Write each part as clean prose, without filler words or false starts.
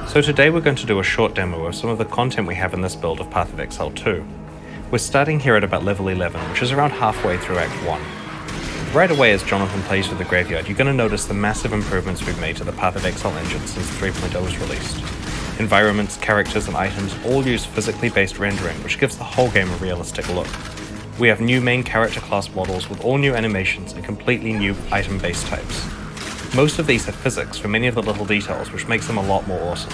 So today we're going to do a short demo of some of the content we have in this build of Path of Exile 2. We're starting here at about level 11, which is around halfway through Act 1. Right away as Jonathan plays with the graveyard, you're going to notice the massive improvements we've made to the Path of Exile engine since 3.0 was released. Environments, characters, and items all use physically based rendering, which gives the whole game a realistic look. We have new main character class models with all new animations and completely new item base types. Most of these have physics for many of the little details, which makes them a lot more awesome.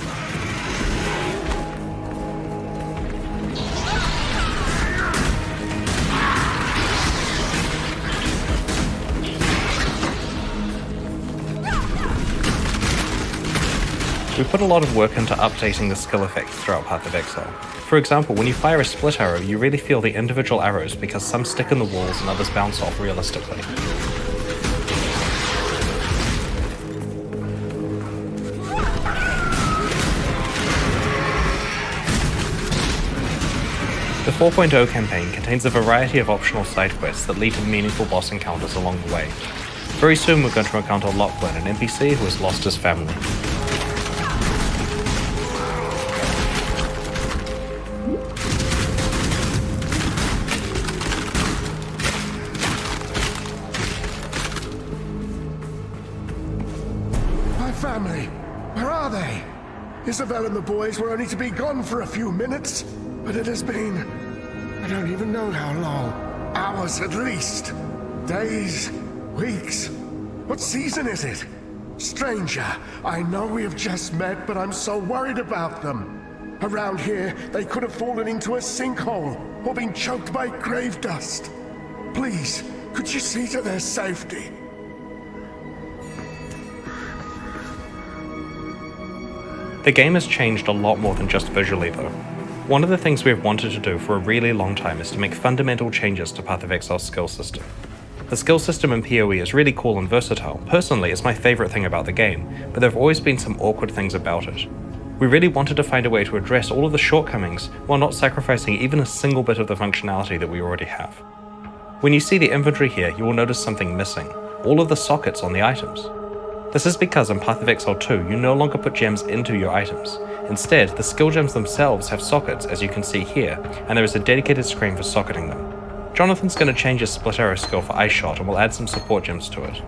We put a lot of work into updating the skill effects throughout Path of Exile. For example, when you fire a split arrow, you really feel the individual arrows because some stick in the walls and others bounce off realistically. The 4.0 campaign contains a variety of optional side quests that lead to meaningful boss encounters along the way. Very soon we're going to encounter Lachlan, an NPC who has lost his family. My family, where are they? Isabel and the boys were only to be gone for a few minutes, but it has been, I don't even know how long, hours at least. Days, weeks. What season is it? Stranger, I know we have just met, but I'm so worried about them. Around here, they could have fallen into a sinkhole or been choked by grave dust. Please, could you see to their safety? The game has changed a lot more than just visually though. One of the things we have wanted to do for a really long time is to make fundamental changes to Path of Exile's skill system. The skill system in PoE is really cool and versatile. Personally, it's my favorite thing about the game, but there have always been some awkward things about it. We really wanted to find a way to address all of the shortcomings while not sacrificing even a single bit of the functionality that we already have. When you see the inventory here, you will notice something missing: all of the sockets on the items. This is because in Path of Exile 2, you no longer put gems into your items. Instead, the skill gems themselves have sockets, as you can see here, and there is a dedicated screen for socketing them. Jonathan's going to change his split arrow skill for Ice Shot and will add some support gems to it.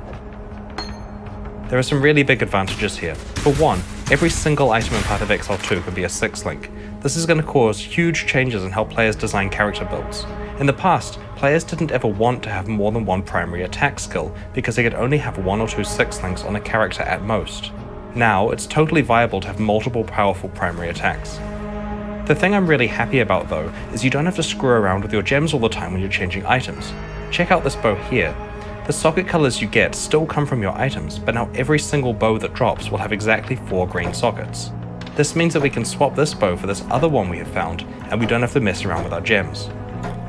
There are some really big advantages here. For one, every single item in Path of Exile 2 can be a 6-link. This is going to cause huge changes in how players design character builds. In the past, players didn't ever want to have more than one primary attack skill because they could only have 1 or 2 6-links on a character at most. Now, it's totally viable to have multiple powerful primary attacks. The thing I'm really happy about though, is you don't have to screw around with your gems all the time when you're changing items. Check out this bow here. The socket colors you get still come from your items, but now every single bow that drops will have exactly 4 green sockets. This means that we can swap this bow for this other one we have found, and we don't have to mess around with our gems.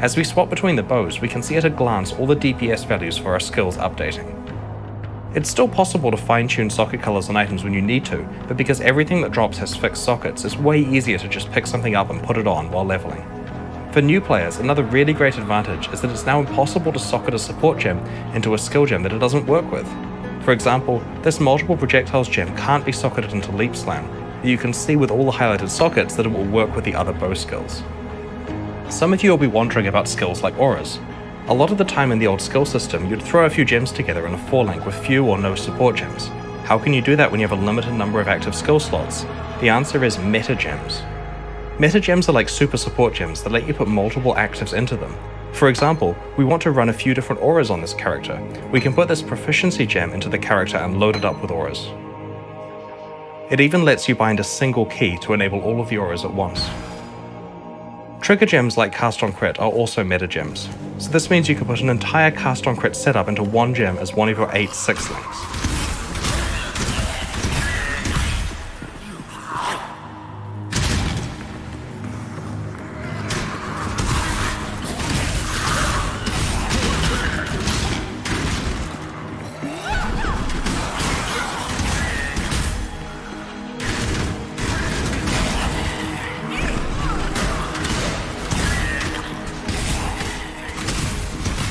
As we swap between the bows, we can see at a glance all the DPS values for our skills updating. It's still possible to fine-tune socket colors on items when you need to, but because everything that drops has fixed sockets, it's way easier to just pick something up and put it on while leveling. For new players, another really great advantage is that it's now impossible to socket a support gem into a skill gem that it doesn't work with. For example, this multiple projectiles gem can't be socketed into Leap Slam, but you can see with all the highlighted sockets that it will work with the other bow skills. Some of you will be wondering about skills like auras. A lot of the time in the old skill system, you'd throw a few gems together in a 4-link with few or no support gems. How can you do that when you have a limited number of active skill slots? The answer is meta gems. Meta gems are like super support gems that let you put multiple actives into them. For example, we want to run a few different auras on this character. We can put this proficiency gem into the character and load it up with auras. It even lets you bind a single key to enable all of the auras at once. Trigger gems like Cast on Crit are also meta gems, so this means you can put an entire Cast on Crit setup into one gem as one of your 8 6-links.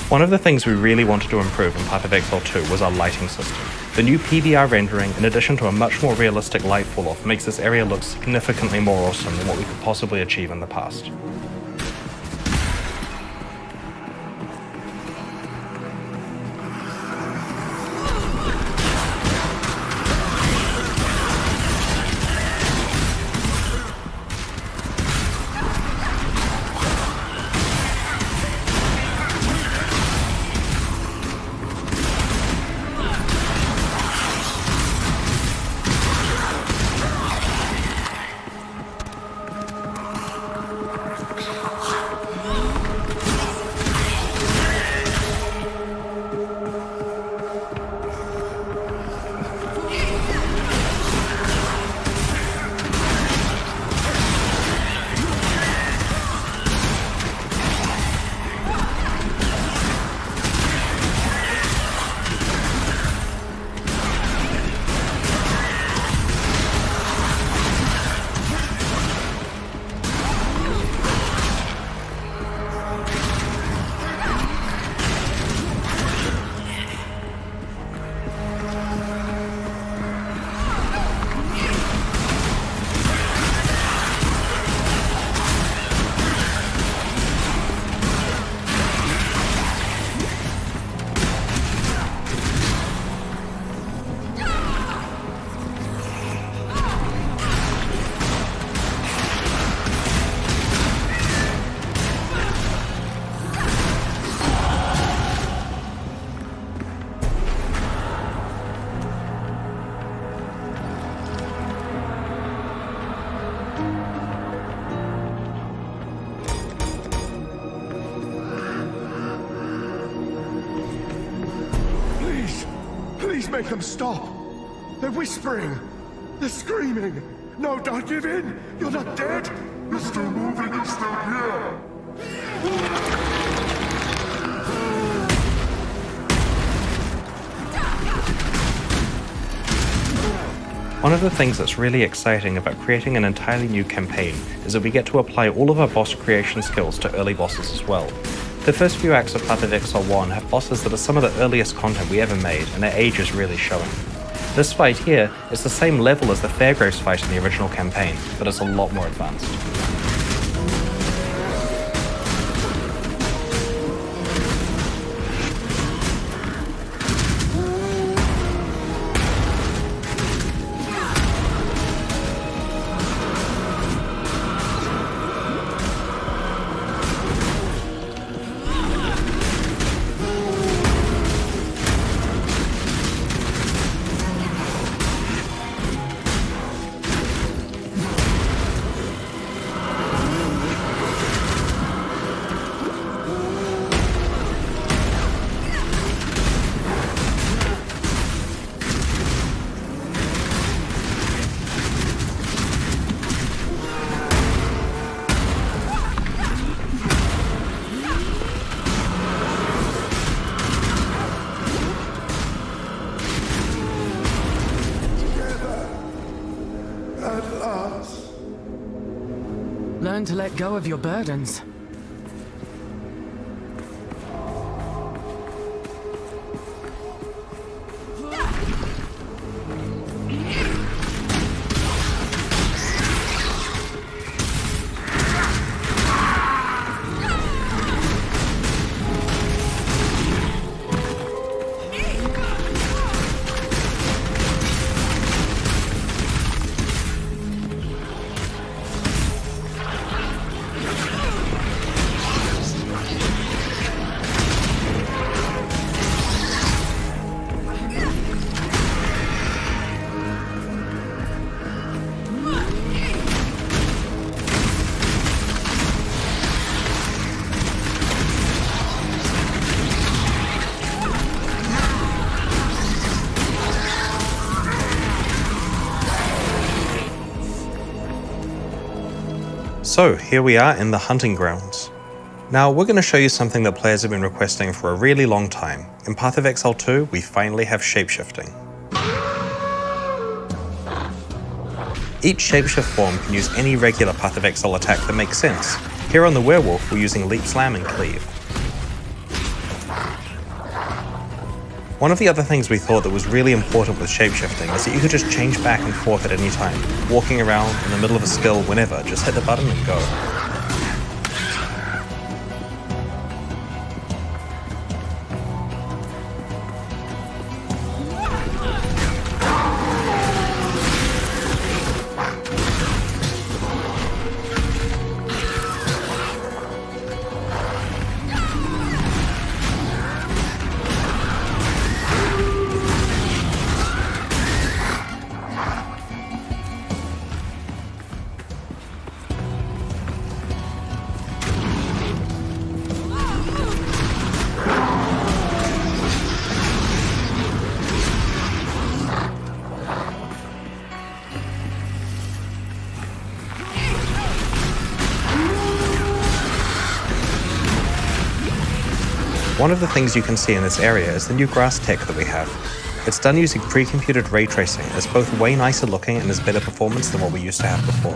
One of the things we really wanted to improve in Path of Exile 2 was our lighting system. The new PBR rendering, in addition to a much more realistic light fall-off, makes this area look significantly more awesome than what we could possibly achieve in the past. Please make them stop. They're whispering. They're screaming. No, don't give in. You're not dead. You're still moving. You're still here. One of the things that's really exciting about creating an entirely new campaign is that we get to apply all of our boss creation skills to early bosses as well. The first few acts of Path of Exile 1 have bosses that are some of the earliest content we ever made, and their age is really showing. This fight here is the same level as the Fairgraves fight in the original campaign, but it's a lot more advanced. Learn to let go of your burdens. So here we are in the hunting grounds. Now we're going to show you something that players have been requesting for a really long time. In Path of Exile 2, we finally have shapeshifting. Each shapeshift form can use any regular Path of Exile attack that makes sense. Here on the werewolf, we're using Leap, Slam, and Cleave. One of the other things we thought that was really important with shapeshifting is that you could just change back and forth at any time, walking around in the middle of a skill whenever, just hit the button and go. One of the things you can see in this area is the new grass tech that we have. It's done using pre-computed ray tracing, and it's both way nicer looking and has better performance than what we used to have before.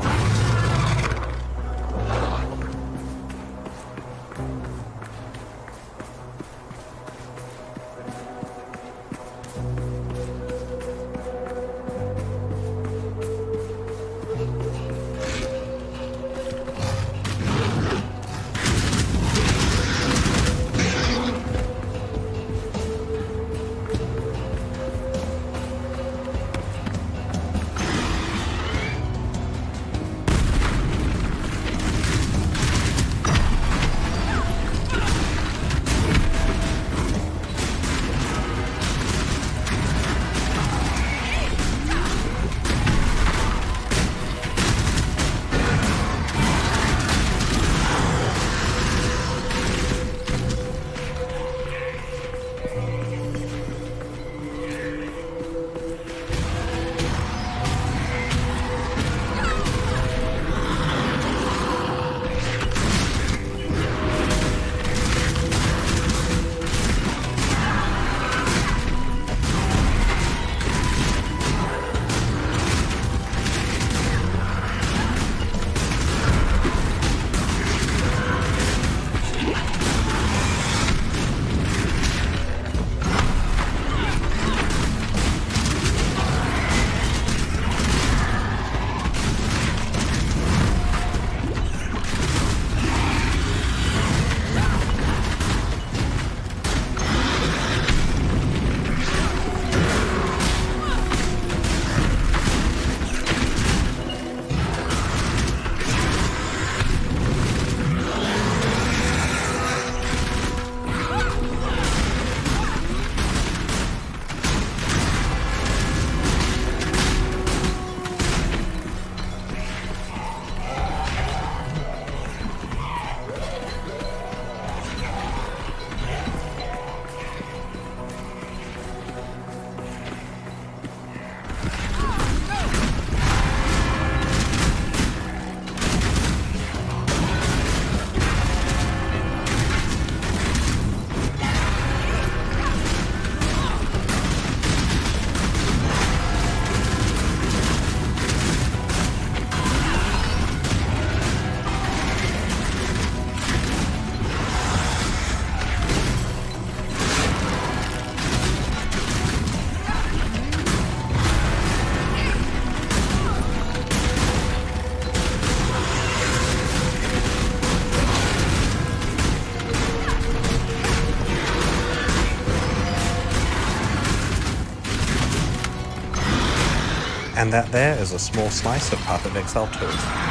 And that there is a small slice of Path of Exile 2.